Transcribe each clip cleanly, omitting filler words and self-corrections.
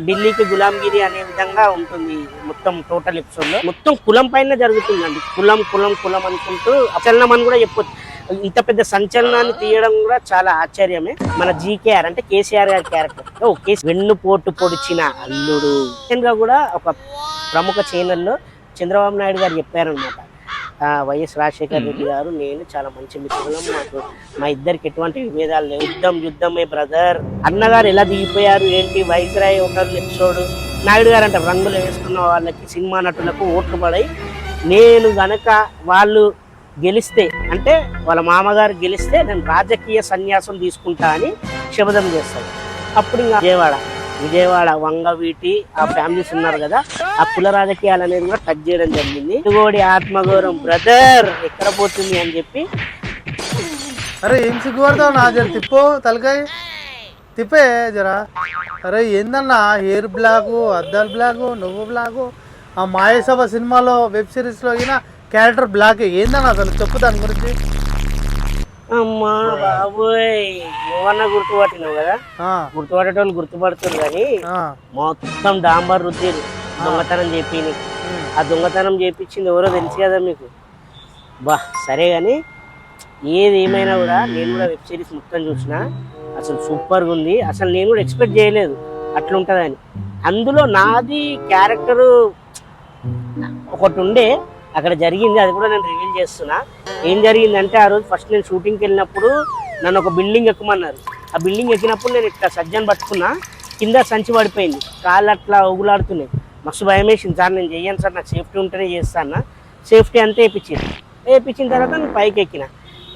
ఢిల్లీకి గులాంగిరి అనే విధంగా ఉంటుంది మొత్తం టోటల్ ఎపిసోడ్ లో. మొత్తం కులం పైన జరుగుతుందండి. కులం కులం కులం అనుకుంటూ అచలనం అని కూడా చెప్పొచ్చు. ఇంత పెద్ద సంచలనాన్ని తీయడం కూడా చాలా ఆశ్చర్యమే. మన జీకేఆర్ అంటే కేసీఆర్ గారి క్యారెక్టర్ వెన్నుపోటు పొడిచిన అల్లుడు గా కూడా ఒక ప్రముఖ ఛానల్లో చంద్రబాబు నాయుడు గారు చెప్పారనమాట. వైఎస్ రాజశేఖర రెడ్డి గారు నేను చాలా మంచి మిత్రులం, మాకు మా ఇద్దరికి ఎటువంటి విభేదాలు లేవు, యుద్ధమే బ్రదర్. అన్నగారు ఎలా దిగిపోయారు ఏంటి, వైస్రాయ్ ఒక ఎపిసోడ్ నాయుడు గారు అంటే రంగులు వేసుకున్న వాళ్ళకి సినిమా నటులకు ఓట్లు పడాయి, నేను గనక వాళ్ళు గెలిస్తే అంటే వాళ్ళ మామగారు గెలిస్తే నేను రాజకీయ సన్యాసం తీసుకుంటా అని శపథం చేస్తాడు. అప్పుడు ఇంకా విజయవాడ వంగవీటి ఆ ఫ్యామిలీస్ ఉన్నారు కదా, ఆ కుల రాజకీయాలు అనేది కూడా టచ్ చేయడం జరిగింది. ఇంకోటి ఆత్మగౌరవం బ్రదర్ ఎక్కడ పోతుంది అని చెప్పి, అరే ఏం సిగ్గుపడతావు నా జర తిప్పో తలకాయ తిప్పే జరా. అరే ఏందన్నా హెయిర్ బ్లాకు, అద్దాలు బ్లాకు, నువ్వు బ్లాకు, ఆ మాయసభ సినిమాలో వెబ్ సిరీస్లో అయిన క్యారెక్టర్ బ్లాక్ ఏందన్నా అసలు చెప్పు దాని గురించి. అమ్మా బాబోయ్ నువ్వన్నా గుర్తుపట్టినావు కదా, గుర్తుపట్టేటోళ్ళు గుర్తుపడుతుంది కానీ మొత్తం డాంబర్ రుద్దిరు దొంగతనం చెప్పి. ఆ దొంగతనం చేయించింది ఎవరో తెలుసు కదా మీకు. సరే కానీ ఏది ఏమైనా కూడా నేను కూడా వెబ్ సిరీస్ మొత్తం చూసిన, అసలు సూపర్గా ఉంది. అసలు నేను కూడా ఎక్స్పెక్ట్ చేయలేదు అట్లుంటుందని. అందులో నాది క్యారెక్టరు ఒకటి ఉండే అక్కడ జరిగింది, అది కూడా నేను రివీల్ చేస్తున్నా. ఏం జరిగిందంటే ఆ రోజు ఫస్ట్ నేను షూటింగ్కి వెళ్ళినప్పుడు నన్ను ఒక బిల్డింగ్ ఎక్కమన్నారు. ఆ బిల్డింగ్ ఎక్కినప్పుడు నేను ఇట్లా సజ్జను పట్టుకున్నా, కింద సంచి పడిపోయింది, కాళ్ళు అట్లా ఊగులాడుతున్నాయి. మస్తు భయం వేసింది. సార్ నేను చెయ్యను సార్, నాకు సేఫ్టీ ఉంటేనే చేస్తాను. సేఫ్టీ అంతా వేయించిన తర్వాత నేను పైకి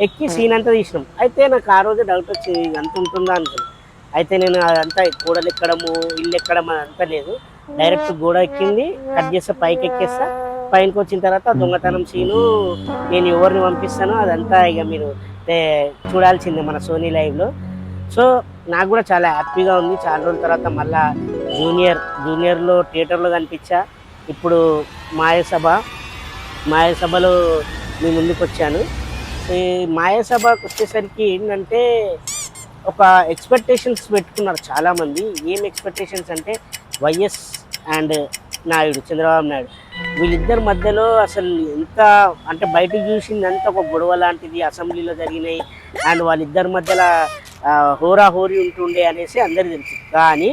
ఎక్కి సీన్ అంతా తీసినాం. అయితే నాకు ఆ రోజు డౌట్ వచ్చి అంత ఉంటుందా అనుకున్నాను. అయితే నేను అదంతా గోడలు ఎక్కడము ఇల్లు ఎక్కడం అదంతా లేదు, డైరెక్ట్ గోడ ఎక్కింది కట్ చేస్తే పైకి ఎక్కేస్తా. పైనకి వచ్చిన తర్వాత దొంగతనం సీను నేను ఎవరిని పంపిస్తానో అదంతా ఇక మీరు చూడాల్సిందే మన సోనీ లైవ్లో. సో నాకు కూడా చాలా హ్యాపీగా ఉంది. చాలా రోజుల తర్వాత మళ్ళా జూనియర్లో థియేటర్లో కనిపించా. ఇప్పుడు మాయసభలో మీ ముందుకు వచ్చాను. ఈ మాయసభకు వచ్చేసరికి ఏంటంటే ఒక ఎక్స్పెక్టేషన్స్ పెట్టుకున్నారు చాలామంది. ఏం ఎక్స్పెక్టేషన్స్ అంటే వైఎస్ అండ్ చంద్రబాబు నాయుడు వీళ్ళిద్దరి మధ్యలో అసలు ఎంత అంటే బయటకు చూసిందంతా ఒక గొడవ లాంటిది అసెంబ్లీలో జరిగినాయి, అండ్ వాళ్ళిద్దరి మధ్యలో హోరాహోరీ ఉంటుండే అనేసి అందరికీ తెలుసు. కానీ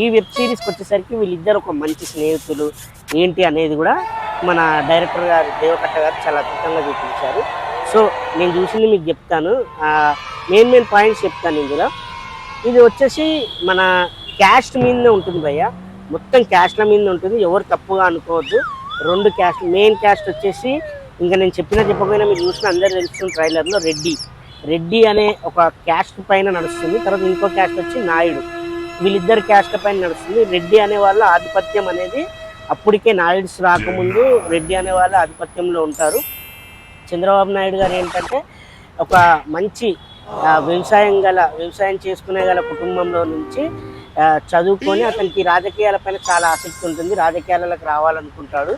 ఈ వెబ్ సిరీస్కి వచ్చేసరికి వీళ్ళిద్దరు ఒక మంచి స్నేహితులు ఏంటి అనేది కూడా మన డైరెక్టర్ గారు దేవకట్ట గారు చాలా అద్భుతంగా చూపించారు. సో నేను చూసింది మీకు చెప్తాను, మెయిన్ పాయింట్స్ చెప్తాను ఇందులో. ఇది వచ్చేసి మన క్యాస్ట్ మీదనే ఉంటుంది భయ్య, మొత్తం క్యాస్ట్ల మీద ఉంటుంది, ఎవరు తప్పుగా అనుకోవద్దు. 2 క్యాస్ట్, మెయిన్ క్యాస్ట్ వచ్చేసి ఇంకా నేను చెప్పకపోయినా మీరు చూసిన అందరూ తెలుస్తుంది ట్రైలర్లో రెడ్డి అనే ఒక క్యాస్ట్ పైన నడుస్తుంది. తర్వాత ఇంకో క్యాస్ట్ వచ్చి నాయుడు, వీళ్ళిద్దరు క్యాస్ట్ల పైన నడుస్తుంది. రెడ్డి అనే వాళ్ళ ఆధిపత్యం అనేది అప్పటికే నాయుడ్స్ రాకముందు రెడ్డి అనే వాళ్ళ ఆధిపత్యంలో ఉంటారు. చంద్రబాబు నాయుడు గారు ఏంటంటే ఒక మంచి వ్యవసాయం చేసుకునే గల కుటుంబంలో నుంచి చదువుకొని అతనికి రాజకీయాలపైన చాలా ఆసక్తి ఉంటుంది, రాజకీయాలకు రావాలనుకుంటాడు.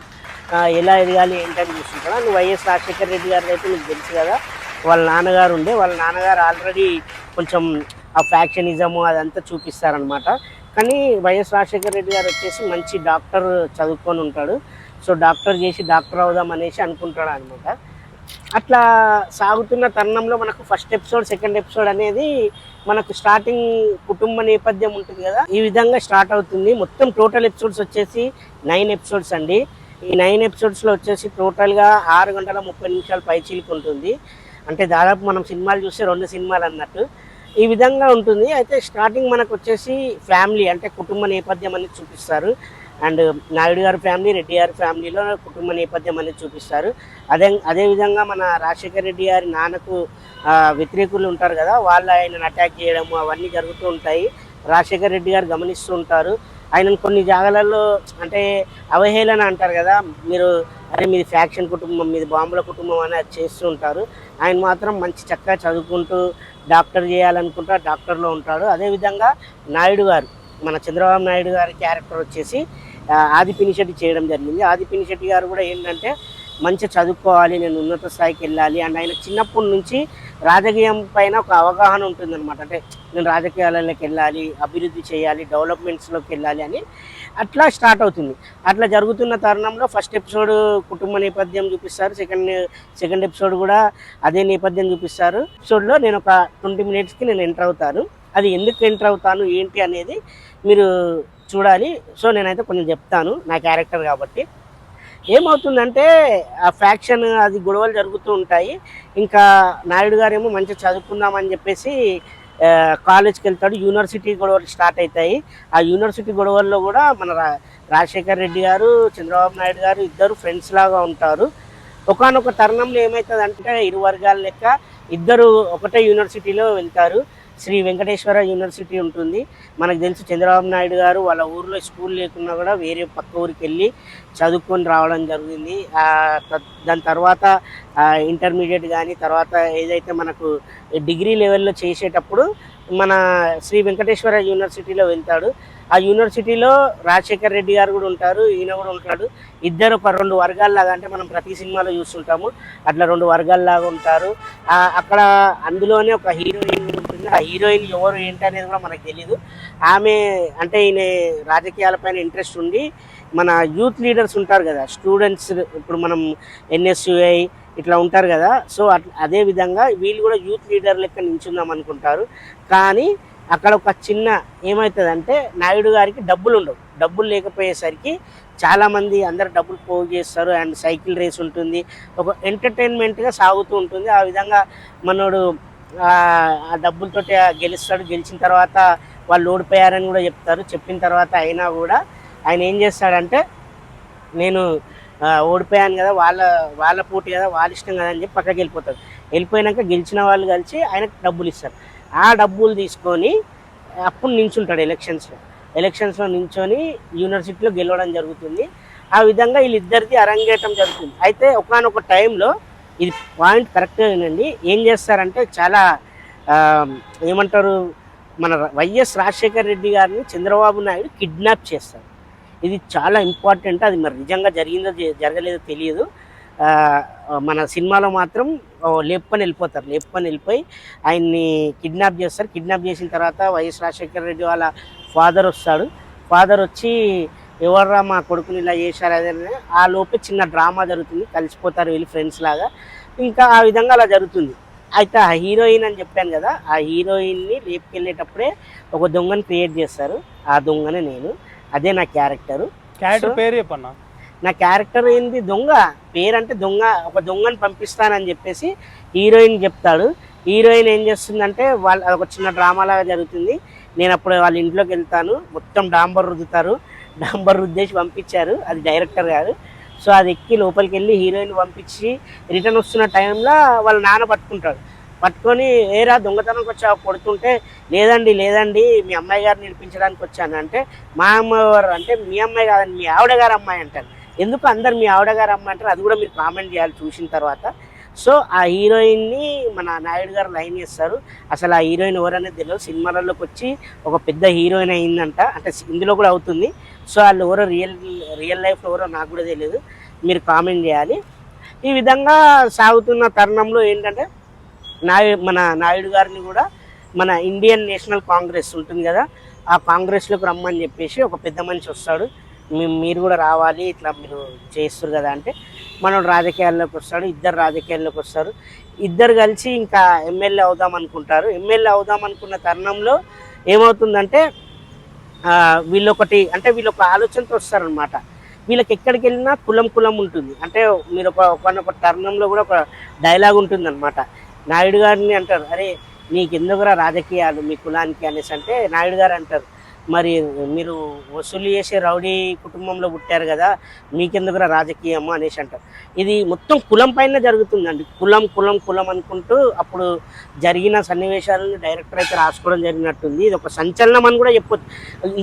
ఎలా ఎదగాలి ఏంటని చూస్తుంటాడు. నువ్వు వైఎస్ రాజశేఖర రెడ్డి గారు అయితే మీకు తెలుసు కదా, వాళ్ళ నాన్నగారు ఆల్రెడీ కొంచెం ఆ ఫ్యాక్షనిజము అదంతా చూపిస్తారనమాట. కానీ వైఎస్ రాజశేఖర రెడ్డి గారు వచ్చేసి మంచి డాక్టర్ చదువుకొని ఉంటాడు. సో డాక్టర్ అవుదాం అనేసి అనుకుంటాడు అనమాట. అట్లా సాగుతున్న తరుణంలో మనకు ఫస్ట్ ఎపిసోడ్, సెకండ్ ఎపిసోడ్ అనేది మనకు స్టార్టింగ్ కుటుంబ నేపథ్యం ఉంటుంది కదా, ఈ విధంగా స్టార్ట్ అవుతుంది. మొత్తం టోటల్ ఎపిసోడ్స్ వచ్చేసి 9 ఎపిసోడ్స్ అండి. ఈ 9 ఎపిసోడ్స్లో వచ్చేసి టోటల్గా 6 గంటల 30 నిమిషాలు పైచీలకు ఉంటుంది. అంటే దాదాపు మనం సినిమాలు చూస్తే 2 సినిమాలు అన్నట్టు ఈ విధంగా ఉంటుంది. అయితే స్టార్టింగ్ మనకు వచ్చేసి ఫ్యామిలీ అంటే కుటుంబ నేపథ్యం అనేది చూపిస్తారు. అండ్ నాయుడు గారి ఫ్యామిలీ, రెడ్డి గారి ఫ్యామిలీలో కుటుంబ నేపథ్యం అనేది చూపిస్తారు. అదేవిధంగా మన రాజశేఖర రెడ్డి గారి నాన్నకు వ్యతిరేకులు ఉంటారు కదా, వాళ్ళు ఆయనను అటాక్ చేయడము అవన్నీ జరుగుతూ ఉంటాయి. రాజశేఖర రెడ్డి గారు గమనిస్తూ ఉంటారు. ఆయనను కొన్ని జాగాలలో అంటే అవహేళన అంటారు కదా, మీది ఫ్యాక్షన్ కుటుంబం, మీది బాంబుల కుటుంబం అని అది చేస్తూ ఉంటారు. ఆయన మాత్రం మంచి చక్కగా చదువుకుంటూ డాక్టర్ చేయాలనుకుంటా డాక్టర్లో ఉంటాడు. అదేవిధంగా నాయుడు గారు, మన చంద్రబాబు నాయుడు గారి క్యారెక్టర్ వచ్చేసి ఆది పినిశెట్టి చేయడం జరిగింది. ఆది పినిశెట్టి గారు కూడా ఏంటంటే మంచిగా చదువుకోవాలి, నేను ఉన్నత స్థాయికి వెళ్ళాలి అండ్ ఆయన చిన్నప్పటి నుంచి రాజకీయం పైన ఒక అవగాహన ఉంటుందన్నమాట. అంటే నేను రాజకీయాలలోకి వెళ్ళాలి, అభివృద్ధి చేయాలి, డెవలప్మెంట్స్లోకి వెళ్ళాలి అని అట్లా స్టార్ట్ అవుతుంది. అట్లా జరుగుతున్న తరుణంలో ఫస్ట్ ఎపిసోడ్ కుటుంబ నేపథ్యం చూపిస్తారు, సెకండ్ ఎపిసోడ్ కూడా అదే నేపథ్యం చూపిస్తారు. ఎపిసోడ్లో నేను ఒక 20 మినిట్స్కి నేను ఎంటర్ అవుతాను. అది ఎందుకు ఎంటర్ అవుతాను ఏంటి అనేది మీరు చూడాలి. సో నేనైతే కొంచెం చెప్తాను, నా క్యారెక్టర్ కాబట్టి. ఏమవుతుందంటే ఆ ఫ్యాక్షన్ అది గొడవలు జరుగుతూ ఉంటాయి. ఇంకా నాయుడు గారేమో మంచిగా చదువుకుందామని చెప్పేసి కాలేజ్కి వెళ్తాడు. యూనివర్సిటీ గొడవలు స్టార్ట్ అవుతాయి. ఆ యూనివర్సిటీ గొడవల్లో కూడా మన రాజశేఖర్ రెడ్డి గారు, చంద్రబాబు నాయుడు గారు ఇద్దరు ఫ్రెండ్స్ లాగా ఉంటారు. ఒకానొక తరుణంలో ఏమవుతుందంటే ఇరు వర్గాల లెక్క ఇద్దరు ఒకటే యూనివర్సిటీలో వెళ్తారు. శ్రీ వెంకటేశ్వర యూనివర్సిటీ ఉంటుంది. మనకు తెలుసు చంద్రబాబు నాయుడు గారు వాళ్ళ ఊరిలో స్కూల్ లేకున్నా కూడా వేరే పక్క ఊరికి వెళ్ళి చదువుకొని రావడం జరిగింది. దాని తర్వాత ఇంటర్మీడియట్ కానీ తర్వాత ఏదైతే మనకు డిగ్రీ లెవెల్లో చేసేటప్పుడు మన శ్రీ వెంకటేశ్వర యూనివర్సిటీలో వెళ్తాడు. ఆ యూనివర్సిటీలో రాజశేఖర్ రెడ్డి గారు కూడా ఉంటారు, ఈయన కూడా ఉంటాడు. ఇద్దరు ఒక 2 వర్గాల్లాగా, అంటే మనం ప్రతి సినిమాలో చూస్తుంటాము అట్లా 2 వర్గాల్లాగా ఉంటారు. అక్కడ అందులోనే ఒక హీరోయిన్ ఉంటుంది. ఆ హీరోయిన్ ఎవరు ఏంటి అనేది కూడా మనకు తెలియదు. ఆమె అంటే ఈయన రాజకీయాలపైన ఇంట్రెస్ట్ ఉండి మన యూత్ లీడర్స్ ఉంటారు కదా, స్టూడెంట్స్, ఇప్పుడు మనం NSUI ఇట్లా ఉంటారు కదా. సో అదే విధంగా వీళ్ళు కూడా యూత్ లీడర్ లెక్క నించుందాం అనుకుంటారు. కానీ అక్కడ ఒక చిన్న ఏమవుతుందంటే నాయుడు గారికి డబ్బులు ఉండవు. డబ్బులు లేకపోయేసరికి చాలామంది అందరు డబ్బులు పోగు చేస్తారు. అండ్ సైకిల్ రేస్ ఉంటుంది, ఒక ఎంటర్టైన్మెంట్గా సాగుతూ ఉంటుంది. ఆ విధంగా మనోడు ఆ డబ్బులతోటి గెలుస్తాడు. గెలిచిన తర్వాత వాళ్ళు ఓడిపోయారని కూడా చెప్తారు. చెప్పిన తర్వాత అయినా కూడా ఆయన ఏం చేస్తాడంటే నేను ఓడిపోయాను కదా, వాళ్ళ పోటీ కదా, వాళ్ళ ఇష్టం కదా అని చెప్పి పక్కకి వెళ్ళిపోతాడు. వెళ్ళిపోయాక గెలిచిన వాళ్ళు కలిసి ఆయనకు డబ్బులు ఇస్తారు. ఆ డబ్బులు తీసుకొని అప్పుడు నించుంటాడు ఎలక్షన్స్లో నించొని యూనివర్సిటీలో గెలవడం జరుగుతుంది. ఆ విధంగా వీళ్ళిద్దరిది అరంగేటం జరుగుతుంది. అయితే ఒకానొక టైంలో ఇది పాయింట్ కరెక్ట్గా వినండి, ఏం చేస్తారంటే చాలా ఏమంటారు మన వైఎస్ రాజశేఖర్ రెడ్డి గారిని చంద్రబాబు నాయుడు కిడ్నాప్ చేస్తారు. ఇది చాలా ఇంపార్టెంట్. అది మరి నిజంగా జరిగిందో జరగలేదో తెలియదు. మన సినిమాలో మాత్రం లేపుకొని వెళ్ళిపోయి ఆయన్ని కిడ్నాప్ చేస్తారు. కిడ్నాప్ చేసిన తర్వాత వైఎస్ రాజశేఖర రెడ్డి వాళ్ళ ఫాదర్ వస్తాడు. ఫాదర్ వచ్చి ఎవర్రా మా కొడుకుని ఇలా చేశారు అదే. ఆ లోపే చిన్న డ్రామా జరుగుతుంది, కలిసిపోతారు వీళ్ళు ఫ్రెండ్స్ లాగా. ఇంకా ఆ విధంగా అలా జరుగుతుంది. అయితే ఆ హీరోయిన్ అని చెప్పాను కదా, ఆ హీరోయిన్ని లేపుకెళ్ళేటప్పుడే ఒక దొంగని క్రియేట్ చేస్తారు. ఆ దొంగనే నేను, అదే నా క్యారెక్టర్ పేరు చెప్పన్నా. నా క్యారెక్టర్ ఏంది, దొంగ. పేరంటే దొంగ, ఒక దొంగని పంపిస్తానని చెప్పేసి హీరోయిన్ చెప్తాడు. హీరోయిన్ ఏం చేస్తుందంటే ఒక చిన్న డ్రామా లాగా జరుగుతుంది. నేను అప్పుడు వాళ్ళ ఇంట్లోకి వెళ్తాను, మొత్తం డాంబర్ రుద్దేసి పంపించారు. అది డైరెక్టర్ గారు. సో అది ఎక్కి లోపలికి వెళ్ళి హీరోయిన్ పంపించి రిటర్న్ వస్తున్న టైంలో వాళ్ళ నాన్న పట్టుకొని ఏరా దొంగతనంకి వచ్చా కొడుతుంటే, లేదండి మీ అమ్మాయి గారిని నిడిపించడానికి వచ్చాను అంటే, మా అమ్మాయి గారు అంటే మీ అమ్మాయి కాదండి మీ ఆవిడ గారు అమ్మాయి అంటారు. ఎందుకు అందరు మీ ఆవిడ గారు అమ్మాయి అంటారు, అది కూడా మీరు కామెంట్ చేయాలి చూసిన తర్వాత. సో ఆ హీరోయిన్ని మన నాయుడు గారు లైన్ చేస్తారు. అసలు ఆ హీరోయిన్ ఎవరనేది తెలియదు. సినిమాలలోకి వచ్చి ఒక పెద్ద హీరోయిన్ అయిందంట, అంటే ఇందులో కూడా అవుతుంది. సో వాళ్ళు ఎవరో రియల్ లైఫ్లో ఎవరో నాకు కూడా తెలియదు, మీరు కామెంట్ చేయాలి. ఈ విధంగా సాగుతున్న తరుణంలో ఏంటంటే మన నాయుడు గారిని కూడా మన ఇండియన్ నేషనల్ కాంగ్రెస్ ఉంటుంది కదా, ఆ కాంగ్రెస్లోకి రమ్మని చెప్పేసి ఒక పెద్ద మనిషి వస్తాడు. మీరు కూడా రావాలి, ఇట్లా మీరు చేస్తారు కదా అంటే మనం రాజకీయాల్లోకి వస్తాడు. ఇద్దరు రాజకీయాల్లోకి వస్తారు. ఇద్దరు కలిసి ఇంకా ఎమ్మెల్యే అవుదాం అనుకుంటారు. ఎమ్మెల్యే అవుదాం అనుకున్న తరుణంలో ఏమవుతుందంటే వీళ్ళు ఒక ఆలోచనతో వస్తారనమాట. వీళ్ళకి ఎక్కడికి వెళ్ళినా కులం ఉంటుంది. అంటే మీరు ఒక తరుణంలో కూడా ఒక డైలాగ్ ఉంటుంది అనమాట. నాయుడు గారిని అంటారు, అరే నీకెందుకురా రాజకీయాలు మీ కులానికి అనేసి అంటే, నాయుడు గారు అంటారు, మరి మీరు వసూలు చేసే రౌడీ కుటుంబంలో పుట్టారు కదా, మీకెందుకురా రాజకీయము అనేసి అంటారు. ఇది మొత్తం కులం పైన జరుగుతుందండి. కులం అనుకుంటూ అప్పుడు జరిగిన సన్నివేశాలను డైరెక్టర్ అయితే రాసుకోవడం జరిగినట్టుంది. ఇది ఒక సంచలనం అని కూడా చెప్పొచ్చు.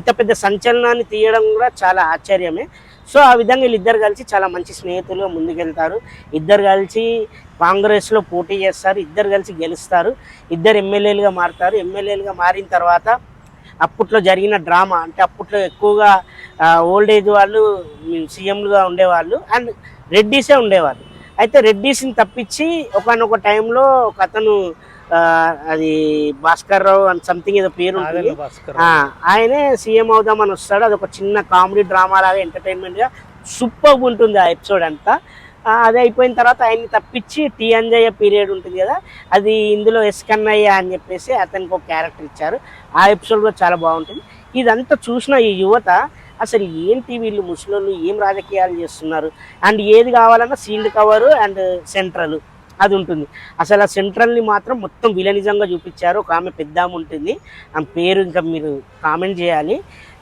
ఇంత పెద్ద సంచలనాన్ని తీయడం కూడా చాలా ఆశ్చర్యమే. సో ఆ విధంగా వీళ్ళిద్దరు కలిసి చాలా మంచి స్నేహితులుగా ముందుకెళ్తారు. ఇద్దరు కలిసి కాంగ్రెస్లో పోటీ చేస్తారు. ఇద్దరు కలిసి గెలుస్తారు. ఇద్దరు ఎమ్మెల్యేలుగా మారుతారు. ఎమ్మెల్యేలుగా మారిన తర్వాత అప్పట్లో జరిగిన డ్రామా, అంటే అప్పట్లో ఎక్కువగా ఓల్డ్ ఏజ్ వాళ్ళు సీఎంలుగా ఉండేవాళ్ళు అండ్ రెడ్డీసే ఉండేవాళ్ళు. అయితే రెడ్డీస్ని తప్పించి ఒకనొక టైంలో ఒక అతను అది భాస్కర్ రావు అని సంథింగ్ ఏదో పేరు ఉంటుంది. భాస్కర్ ఆయనే సీఎం అవుదామని వస్తాడు. అది ఒక చిన్న కామెడీ డ్రామా లాగా ఎంటర్టైన్మెంట్గా సూపర్ ఉంటుంది ఆ ఎపిసోడ్ అంతా. అది అయిపోయిన తర్వాత ఆయన్ని తప్పించి టీ అంజయ్య పీరియడ్ ఉంటుంది కదా, అది ఇందులో ఎస్ కన్నయ్య అని చెప్పేసి అతనికి ఒక క్యారెక్టర్ ఇచ్చారు. ఆ ఎపిసోడ్ కూడా చాలా బాగుంటుంది. ఇదంతా చూసిన ఈ యువత అసలు ఏంటి వీళ్ళు ముసలోళ్ళు ఏం రాజకీయాలు చేస్తున్నారు, అండ్ ఏది కావాలన్నా సీల్డ్ కవరు అండ్ సెంట్రల్ అది ఉంటుంది. అసలు ఆ సెంట్రల్ని మాత్రం మొత్తం విలనిజంగా చూపించారు. ఒక ఆమె పెద్దామ ఉంటుంది, ఆమె పేరు ఇంకా మీరు కామెంట్ చేయాలి.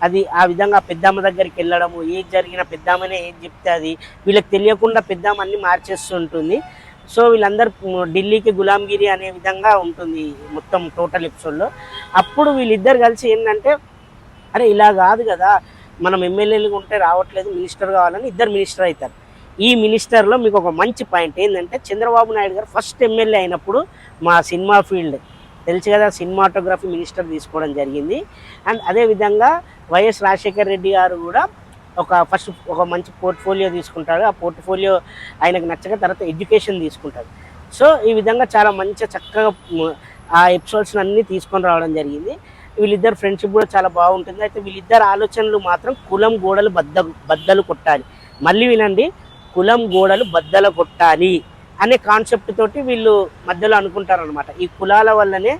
అది ఆ విధంగా పెద్దమ్మ దగ్గరికి వెళ్ళడము, ఏది జరిగినా పెద్దామనే ఏది చెప్తే అది వీళ్ళకి తెలియకుండా పెద్దామ అన్ని మార్చేస్తుంటుంది. సో వీళ్ళందరూ ఢిల్లీకి గులాంగిరి అనే విధంగా ఉంటుంది మొత్తం టోటల్ ఎపిసోడ్లో. అప్పుడు వీళ్ళిద్దరు కలిసి ఏంటంటే, అరే ఇలా కాదు కదా, మనం ఎమ్మెల్యేలు ఉంటే రావట్లేదు, మినిస్టర్ కావాలని ఇద్దరు మినిస్టర్ అవుతారు. ఈ మినిస్టర్లో మీకు ఒక మంచి పాయింట్ ఏంటంటే, చంద్రబాబు నాయుడు గారు ఫస్ట్ ఎమ్మెల్యే అయినప్పుడు మా సినిమా ఫీల్డ్ తెలుసు కదా, సినిమాటోగ్రఫీ మినిస్టర్ తీసుకోవడం జరిగింది. అండ్ అదేవిధంగా వైఎస్ రాజశేఖర్ రెడ్డి గారు కూడా ఫస్ట్ ఒక మంచి పోర్ట్ఫోలియో తీసుకుంటాడు. ఆ పోర్ట్ఫోలియో ఆయనకు నచ్చక తర్వాత ఎడ్యుకేషన్ తీసుకుంటాడు. సో ఈ విధంగా చాలా మంచిగా చక్కగా ఆ ఎపిసోడ్స్ అన్నీ తీసుకొని రావడం జరిగింది. వీళ్ళిద్దరు ఫ్రెండ్షిప్ కూడా చాలా బాగుంటుంది. అయితే వీళ్ళిద్దరు ఆలోచనలు మాత్రం కులం గోడలు బద్దలు కొట్టాలి. మళ్ళీ వినండి, కులం గోడలు బద్దలు కొట్టాలి అనే కాన్సెప్ట్ తోటి వీళ్ళు మధ్యలో అనుకుంటారు అనమాట. ఈ కులాల వల్లనే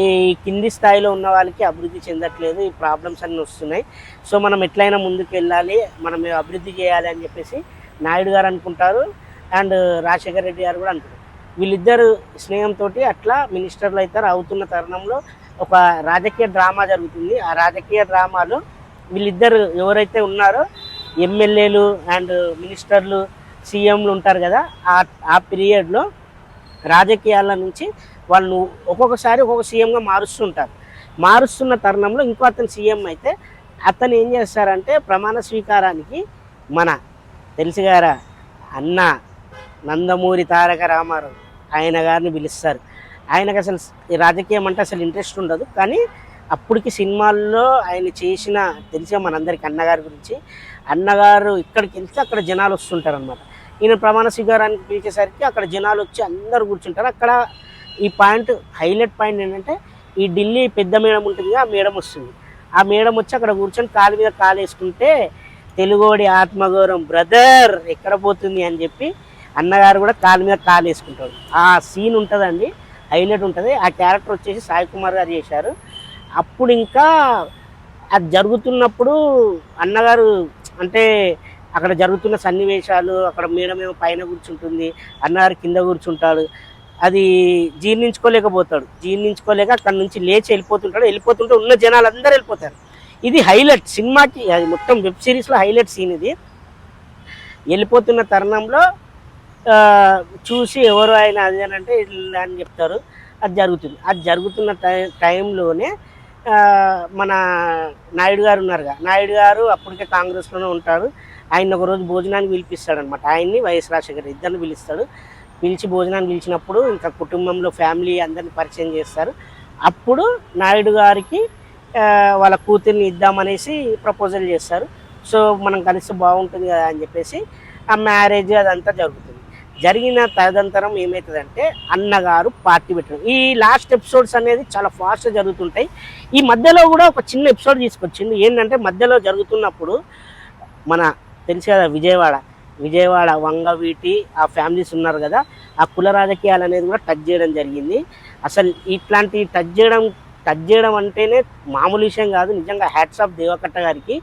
ఈ కింది స్థాయిలో ఉన్న వాళ్ళకి అభివృద్ధి చెందట్లేదు, ఈ ప్రాబ్లమ్స్ అన్నీ వస్తున్నాయి. సో మనం ఎట్లయినా ముందుకు వెళ్ళాలి, మనం అభివృద్ధి చేయాలి అని చెప్పేసి నాయుడు గారు అనుకుంటారు అండ్ రాజశేఖర్ రెడ్డి గారు కూడా అనుకుంటారు. వీళ్ళిద్దరు స్నేహంతో అట్లా మినిస్టర్లు అవుతారు. అవుతున్న తరుణంలో ఒక రాజకీయ డ్రామా జరుగుతుంది. ఆ రాజకీయ డ్రామాలో వీళ్ళిద్దరు ఎవరైతే ఉన్నారో ఎమ్మెల్యేలు అండ్ మినిస్టర్లు సీఎంలు ఉంటారు కదా, ఆ పీరియడ్లో రాజకీయాల నుంచి వాళ్ళు ఒక్కొక్కసారి ఒక్కొక్క సీఎంగా మారుస్తుంటారు. మారుస్తున్న తరుణంలో ఇంకో అతను సీఎం అయితే అతను ఏం చేస్తారంటే, ప్రమాణ స్వీకారానికి మన తెలుసు గారా అన్న నందమూరి తారక రామారావు ఆయన గారిని పిలుస్తారు. ఆయనకు అసలు ఈ రాజకీయం అంటే అసలు ఇంట్రెస్ట్ ఉండదు, కానీ అప్పటికి సినిమాల్లో ఆయన చేసిన తెలిసే మనందరికీ అన్నగారి గురించి. అన్నగారు ఇక్కడికి వెళ్తే అక్కడ జనాలు వస్తుంటారు అనమాట. ఈయన ప్రమాణ స్వీకారానికి పిలిచేసరికి అక్కడ జనాలు వచ్చి అందరు కూర్చుంటారు. అక్కడ ఈ పాయింట్ హైలైట్ పాయింట్ ఏంటంటే, ఈ ఢిల్లీ పెద్ద మేడం ఉంటుంది, ఆ మేడం వస్తుంది. ఆ మేడం వచ్చి అక్కడ కూర్చొని కాలు మీద కాలు వేసుకుంటే, తెలుగోడి ఆత్మగౌరవం బ్రదర్ ఎక్కడ పోతుంది అని చెప్పి అన్నగారు కూడా కాలు మీద కాలు వేసుకుంటాడు. ఆ సీన్ ఉంటుందండి, హైలైట్ ఉంటుంది. ఆ క్యారెక్టర్ వచ్చేసి సాయి కుమార్ గారు చేశారు. అప్పుడు ఇంకా అది జరుగుతున్నప్పుడు అన్నగారు అంటే అక్కడ జరుగుతున్న సన్నివేశాలు, అక్కడ మేడం ఏమో పైన కూర్చుంటుంది, అన్నగారు కింద కూర్చుంటాడు. అది జీర్ణించుకోలేక అక్కడ నుంచి లేచి వెళ్ళిపోతుంటే ఉన్న జనాలు అందరూ వెళ్ళిపోతారు. ఇది హైలైట్ సినిమాకి, అది మొత్తం వెబ్ సిరీస్లో హైలైట్ సీన్ ఇది. వెళ్ళిపోతున్న తరుణంలో చూసి ఎవరు ఆయన అది అంటే అని చెప్తారు. అది జరుగుతుంది. అది జరుగుతున్న టైంలోనే మన నాయుడు గారు ఉన్నారుగా, నాయుడు గారు అప్పటికే కాంగ్రెస్లోనే ఉంటారు. ఆయన ఒకరోజు భోజనానికి పిలిపిస్తాడు అనమాట. ఆయన్ని వైఎస్ రాజశేఖర్ ఇద్దరిని పిలుస్తాడు. పిలిచి భోజనాన్ని పిలిచినప్పుడు ఇంకా కుటుంబంలో ఫ్యామిలీ అందరిని పరిచయం చేస్తారు. అప్పుడు నాయుడు గారికి వాళ్ళ కూతుర్ని ఇద్దామనేసి ప్రపోజల్ చేస్తారు. సో మనం కలిసి బాగుంటుంది కదా అని చెప్పేసి ఆ మ్యారేజ్ అదంతా జరుగుతుంది. జరిగిన తదనంతరం ఏమవుతుందంటే, అన్నగారు పార్టీ పెట్టడం. ఈ లాస్ట్ ఎపిసోడ్స్ అనేది చాలా ఫాస్ట్గా జరుగుతుంటాయి. ఈ మధ్యలో కూడా ఒక చిన్న ఎపిసోడ్ తీసుకొచ్చింది. ఏంటంటే, మధ్యలో జరుగుతున్నప్పుడు మన తెలుసు కదా విజయవాడ వంగవీటి ఆ ఫ్యామిలీస్ ఉన్నారు కదా, ఆ కుల రాజకీయాలు అనేది కూడా టచ్ చేయడం జరిగింది. అసలు ఇట్లాంటి టచ్ చేయడం అంటేనే మామూలు విషయం కాదు. నిజంగా హ్యాట్స్ ఆఫ్ దేవకట్ట గారికి.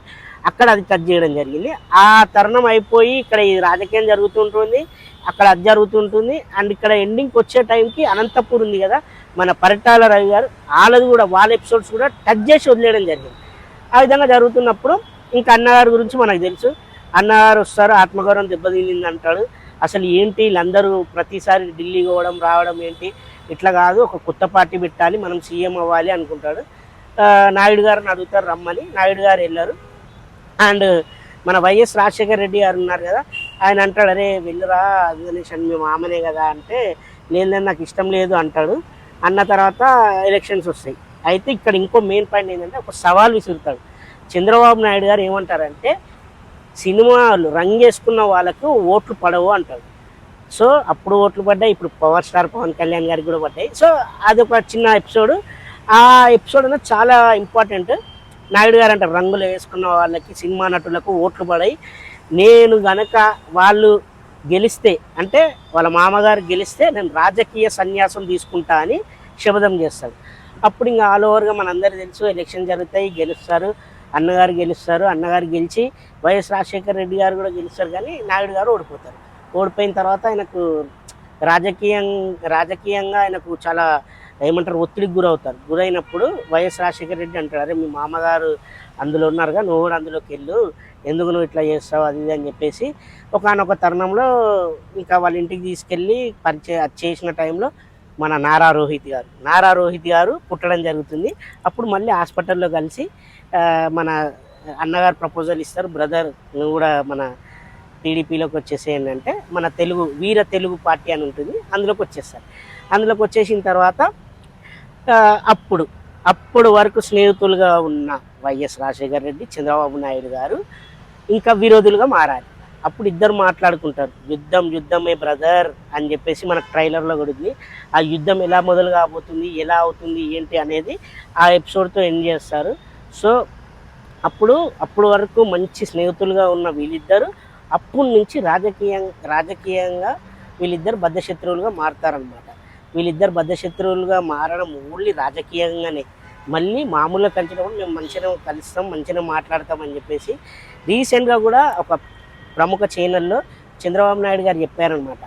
అక్కడ అది టచ్ చేయడం జరిగింది. ఆ తరుణం అయిపోయి ఇక్కడ ఈ రాజకీయం జరుగుతుంటుంది, అక్కడ అది జరుగుతుంటుంది. అండ్ ఇక్కడ ఎండింగ్కి వచ్చే టైంకి అనంతపూర్ ఉంది కదా, మన పరిటాల రవి గారు వాళ్ళ ఎపిసోడ్స్ కూడా టచ్ చేసి వదిలేయడం జరిగింది. ఆ విధంగా జరుగుతున్నప్పుడు ఇంకా అన్నగారి గురించి మనకు తెలుసు. అన్నగారు వస్తారు, ఆత్మగౌరవం దెబ్బతింది అంటాడు. అసలు ఏంటి వీళ్ళందరూ ప్రతిసారి ఢిల్లీ రావడం ఏంటి, ఇట్లా కాదు, ఒక కొత్త పార్టీ పెట్టాలి, మనం సీఎం అవ్వాలి అనుకుంటాడు. నాయుడు గారిని అడుగుతారు రమ్మని. నాయుడు గారు వెళ్ళారు. అండ్ మన వైఎస్ రాజశేఖర్ రెడ్డి గారు ఉన్నారు కదా, ఆయన అంటాడు, అరే వెళ్ళురా గణేష్ మీ మామనే కదా అంటే, లేదు నాకు ఇష్టం లేదు అంటాడు. అన్న తర్వాత ఎలక్షన్స్ వస్తాయి. అయితే ఇక్కడ ఇంకో మెయిన్ పాయింట్ ఏంటంటే, ఒక సవాల్ విసురుతాడు. చంద్రబాబు నాయుడు గారు ఏమంటారంటే, సినిమాలు రంగేసుకున్న వాళ్ళకు ఓట్లు పడవు అంటాడు. సో అప్పుడు ఓట్లు పడ్డాయి, ఇప్పుడు పవర్ స్టార్ పవన్ కళ్యాణ్ గారికి కూడా పడ్డాయి. సో అదొక చిన్న ఎపిసోడ్. ఆ ఎపిసోడ్ అనేది చాలా ఇంపార్టెంట్. నాయుడు గారు అంటారు, రంగులు వేసుకున్న వాళ్ళకి సినిమా నటులకు ఓట్లు పడాయి, నేను గనక వాళ్ళు గెలిస్తే అంటే వాళ్ళ మామగారు గెలిస్తే నేను రాజకీయ సన్యాసం తీసుకుంటా అని శపథం చేస్తాడు. అప్పుడు ఇంకా ఆల్ ఓవర్గా మనందరికీ తెలుసు, ఎలక్షన్ జరుగుతాయి, గెలుస్తారు, అన్నగారు గెలుస్తారు. అన్నగారు గెలిచి వైఎస్ రాజశేఖర రెడ్డి గారు కూడా గెలుస్తారు, కానీ నాయుడు గారు ఓడిపోతారు. ఓడిపోయిన తర్వాత ఆయనకు రాజకీయంగా ఆయనకు చాలా ఏమంటారు ఒత్తిడికి గురవుతారు. గురైనప్పుడు వైఎస్ రాజశేఖర రెడ్డి అంటారు, అరే మీ మామగారు అందులో ఉన్నారుగా, నువ్వు కూడా అందులోకి వెళ్ళు, ఎందుకు నువ్వు ఇట్లా చేస్తావు అది ఇది అని చెప్పేసి ఒకానొక తరుణంలో ఇంకా వాళ్ళ ఇంటికి తీసుకెళ్ళి చేసిన టైంలో మన నారా రోహిత్ గారు పుట్టడం జరుగుతుంది. అప్పుడు మళ్ళీ హాస్పిటల్లో కలిసి మన అన్నగారు ప్రపోజల్ ఇస్తారు, బ్రదర్ నువ్వు కూడా మన టీడీపీలోకి వచ్చేసేయండి అంటే మన వీర తెలుగు పార్టీ అని ఉంటుంది, అందులోకి వచ్చేస్తారు. అందులోకి వచ్చేసిన తర్వాత అప్పుడు వరకు స్నేహితులుగా ఉన్న వైఎస్ రాజశేఖర రెడ్డి, చంద్రబాబు నాయుడు గారు ఇంకా విరోధులుగా మారాలి. అప్పుడు ఇద్దరు మాట్లాడుకుంటారు, యుద్ధమే బ్రదర్ అని చెప్పేసి మనకు ట్రైలర్లో కూడా ఉంది. ఆ యుద్ధం ఎలా మొదలు కాబోతుంది, ఎలా అవుతుంది ఏంటి అనేది ఆ ఎపిసోడ్తో ఎండ్ చేస్తారు. సో అప్పుడు వరకు మంచి స్నేహితులుగా ఉన్న వీళ్ళిద్దరు అప్పటి నుంచి రాజకీయంగా వీళ్ళిద్దరు బద్ధశత్రువులుగా మారుతారనమాట. వీళ్ళిద్దరు బద్ధశత్రువులుగా మారడం ఓన్లీ రాజకీయంగానే. మళ్ళీ మామూలుగా కలిసినప్పుడు మేము మంచిగా కలుస్తాం, మంచిగా మాట్లాడతామని చెప్పేసి రీసెంట్గా కూడా ఒక ప్రముఖ ఛానల్లో చంద్రబాబు నాయుడు గారు చెప్పారనమాట,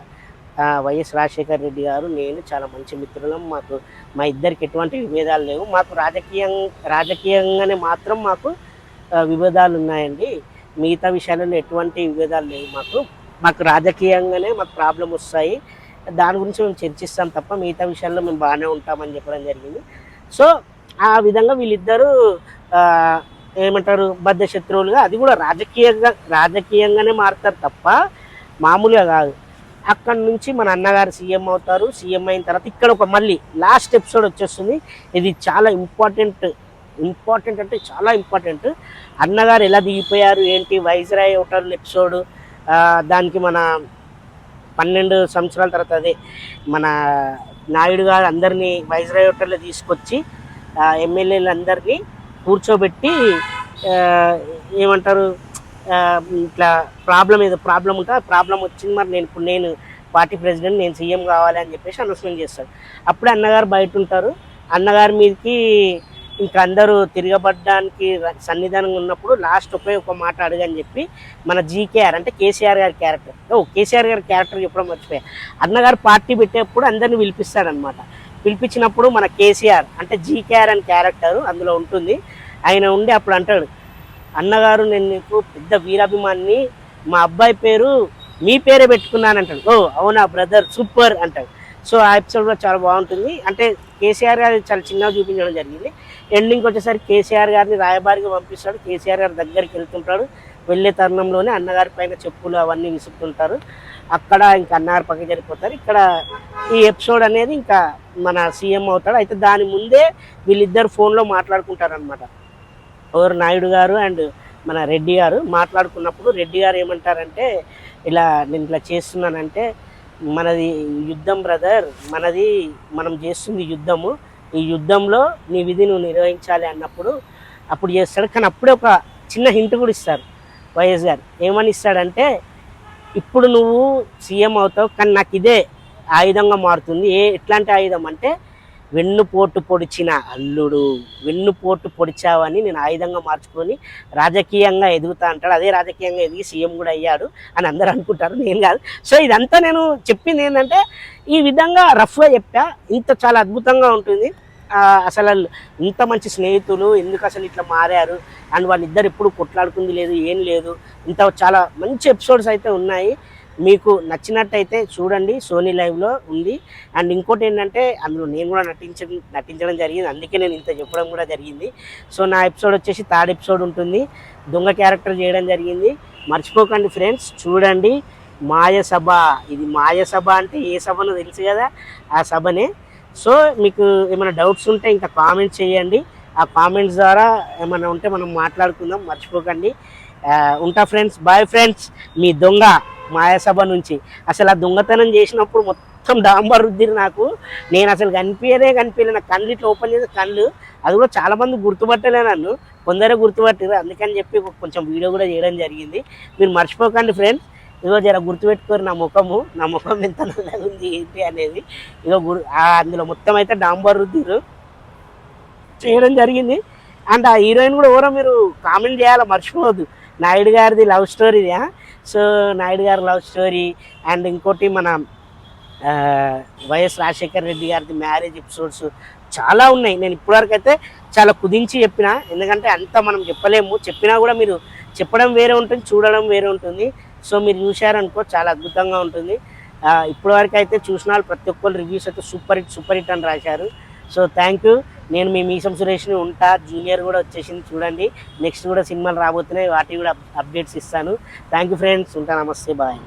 వైఎస్ రాజశేఖర రెడ్డి గారు నేను చాలా మంచి మిత్రులం, మా ఇద్దరికి ఎటువంటి విభేదాలు లేవు, మాకు రాజకీయంగానే మాత్రం మాకు విభేదాలు ఉన్నాయండి, మిగతా విషయాలలో ఎటువంటి విభేదాలు లేవు, మాకు రాజకీయంగానే మాకు ప్రాబ్లం వస్తాయి, దాని గురించి మేము చర్చిస్తాం తప్ప మిగతా విషయాల్లో మేము బాగానే ఉంటామని చెప్పడం జరిగింది. సో ఆ విధంగా వీళ్ళిద్దరూ ఏమంటారు బద్ధశత్రువులుగా, అది కూడా రాజకీయంగానే మారుతారు తప్ప మామూలుగా కాదు. అక్కడి నుంచి మన అన్నగారు సీఎం అవుతారు. సీఎం అయిన తర్వాత ఇక్కడ ఒక మళ్ళీ లాస్ట్ ఎపిసోడ్ వచ్చేస్తుంది. ఇది చాలా ఇంపార్టెంట్ అంటే చాలా ఇంపార్టెంట్. అన్నగారు ఎలా దిగిపోయారు ఏంటి, వైస్రాయ్ హోటల్ ఎపిసోడ్, దానికి మన 12 సంవత్సరాల తర్వాత అదే మన నాయుడు గారు అందరినీ వైస్రాయ్ హోటల్లో తీసుకొచ్చి ఎమ్మెల్యేలందరినీ కూర్చోబెట్టి ఏమంటారు ఇట్లా ప్రాబ్లం ఉంటే ఆ ప్రాబ్లం వచ్చింది, మరి నేను పార్టీ ప్రెసిడెంట్, నేను సీఎం కావాలి అని చెప్పేసి అనౌన్స్మెంట్ చేస్తాడు. అప్పుడే అన్నగారు బయట ఉంటారు. అన్నగారి మీదకి ఇంకా అందరూ తిరగబడ్డానికి సన్నిధానంగా ఉన్నప్పుడు లాస్ట్ ఒక మాట అడగని చెప్పి మన జీకేఆర్ అంటే కేసీఆర్ గారి క్యారెక్టర్, కేసీఆర్ గారి క్యారెక్టర్ చెప్పడం మర్చిపోయా, అన్నగారు పార్టీ పెట్టేప్పుడు అందరినీ పిలిపిస్తాడనమాట. పిలిపించినప్పుడు మన కేసీఆర్ అంటే జీకేఆర్ అని క్యారెక్టర్ అందులో ఉంటుంది. ఆయన ఉండి అప్పుడు అంటాడు, అన్నగారు నేను నీకు పెద్ద వీరాభిమాన్ని, మా అబ్బాయి పేరు మీ పేరే పెట్టుకున్నానంటాడు. అవునా బ్రదర్ సూపర్ అంటాడు. సో ఆ ఎపిసోడ్ కూడా చాలా బాగుంటుంది. అంటే కేసీఆర్ గారు చాలా చిన్నగా చూపించడం జరిగింది. ఎండింగ్కి వచ్చేసరికి కేసీఆర్ గారిని రాయబారిగా పంపిస్తాడు. కేసీఆర్ గారి దగ్గరికి వెళ్తుంటాడు. వెళ్ళే తరుణంలోనే అన్నగారి పైన చెప్పులు అవన్నీ విసురుతుంటారు. అక్కడ ఇంకా అన్నగారు పక్కకి జరిగిపోతారు. ఇక్కడ ఈ ఎపిసోడ్ అనేది ఇంకా మన సీఎం అవుతాడు. అయితే దాని ముందే వీళ్ళిద్దరు ఫోన్లో మాట్లాడుకుంటారనమాట. ఎవరు నాయుడు గారు అండ్ మన రెడ్డి గారు మాట్లాడుకున్నప్పుడు రెడ్డి గారు ఏమంటారంటే, ఇలా నేను ఇట్లా చేస్తున్నానంటే, మనది యుద్ధం బ్రదర్, మనం చేస్తుంది యుద్ధము, ఈ యుద్ధంలో నీ విధి నువ్వు నిర్వహించాలి అన్నప్పుడు అప్పుడు చేస్తాడు. కానీ అప్పుడే ఒక చిన్న హింట్ కూడా ఇస్తారు వైఎస్ గారు. ఏమని ఇస్తాడంటే, ఇప్పుడు నువ్వు సీఎం అవుతావు కానీ నాకు ఇదే ఆయుధంగా మారుతుంది. ఎట్లాంటి ఆయుధం అంటే, వెన్నుపోటు పొడిచిన అల్లుడు, వెన్నుపోటు పొడిచావని నేను ఆయుధంగా మార్చుకొని రాజకీయంగా ఎదుగుతా అంటాడు. అదే రాజకీయంగా ఎదిగి సీఎం కూడా అయ్యాడు అని అందరూ అనుకుంటారు, నేను కాదు. సో ఇదంతా నేను చెప్పింది ఏంటంటే, ఈ విధంగా రఫ్గా చెప్పా, ఇంత చాలా అద్భుతంగా ఉంటుంది. అసలు ఇంత మంచి స్నేహితులు ఎందుకు అసలు ఇట్లా మారారు అండ్ వాళ్ళిద్దరు ఎప్పుడు కొట్లాడుకుంది లేదు, ఏం లేదు. ఇంత చాలా మంచి ఎపిసోడ్స్ అయితే ఉన్నాయి. మీకు నచ్చినట్టయితే చూడండి, సోనీ లైవ్లో ఉంది. అండ్ ఇంకోటి ఏంటంటే, అందులో నేను కూడా నటించడం జరిగింది, అందుకే నేను ఇంత చెప్పడం కూడా జరిగింది. సో నా ఎపిసోడ్ వచ్చేసి 3rd ఎపిసోడ్ ఉంటుంది. దొంగ క్యారెక్టర్ చేయడం జరిగింది. మర్చిపోకండి ఫ్రెండ్స్, చూడండి. మాయసభ, ఇది మాయసభ అంటే ఏ సభనో తెలుసు కదా, ఆ సభనే. సో మీకు ఏమైనా డౌట్స్ ఉంటే ఇంకా కామెంట్స్ చేయండి. ఆ కామెంట్స్ ద్వారా ఏమైనా ఉంటే మనం మాట్లాడుకుందాం. మర్చిపోకండి. ఉంటా ఫ్రెండ్స్, బాయ్ ఫ్రెండ్స్, మీ దొంగ. మాయాసభ నుంచి. అసలు ఆ దొంగతనం చేసినప్పుడు మొత్తం డాంబర్ రుద్దిరు నాకు. నేను అసలు కనిపించలే, నా కళ్ళు ఇట్లా ఓపెన్ చేసే కళ్ళు. అది కూడా చాలామంది గుర్తుపట్టలే నన్ను, కొందరే గుర్తుపట్టారు. అందుకని చెప్పి కొంచెం వీడియో కూడా చేయడం జరిగింది. మీరు మర్చిపోకండి ఫ్రెండ్స్. ఇగో జర గుర్తుపెట్టుకోరు నా ముఖం ఎంత నల్లగా ఉంది ఏంటి అనేది. ఇగో అందులో మొత్తం అయితే డాంబర్ రుద్దిరు చేయడం జరిగింది. అండ్ ఆ హీరోయిన్ కూడా ఎవరో మీరు కామెంట్ చేయాలో మర్చిపోవద్దు. నాయుడు గారిది లవ్ స్టోరీది. సో నాయుడు గారి లవ్ స్టోరీ అండ్ ఇంకోటి మన వైఎస్ రాజశేఖర రెడ్డి గారిది మ్యారేజ్ ఎపిసోడ్స్ చాలా ఉన్నాయి. నేను ఇప్పటివరకు అయితే చాలా కుదించి చెప్పిన, ఎందుకంటే అంత మనం చెప్పలేము. చెప్పినా కూడా మీరు చెప్పడం వేరే ఉంటుంది, చూడడం వేరే ఉంటుంది. సో మీరు చూశారనుకో చాలా అద్భుతంగా ఉంటుంది. ఇప్పటివరకు అయితే చూసిన వాళ్ళు ప్రతి ఒక్కరు రివ్యూస్ అయితే సూపర్ హిట్ అని రాశారు. So thank you. నేను మీ మీసం సురేష్ని ఉంటా. జూనియర్ కూడా వచ్చేసింది చూడండి. నెక్స్ట్ కూడా సినిమాలు రాబోతున్నాయి, వాటి కూడా అప్డేట్స్ ఇస్తాను. Thank you friends. ఉంటా. నమస్తే, బాయ్.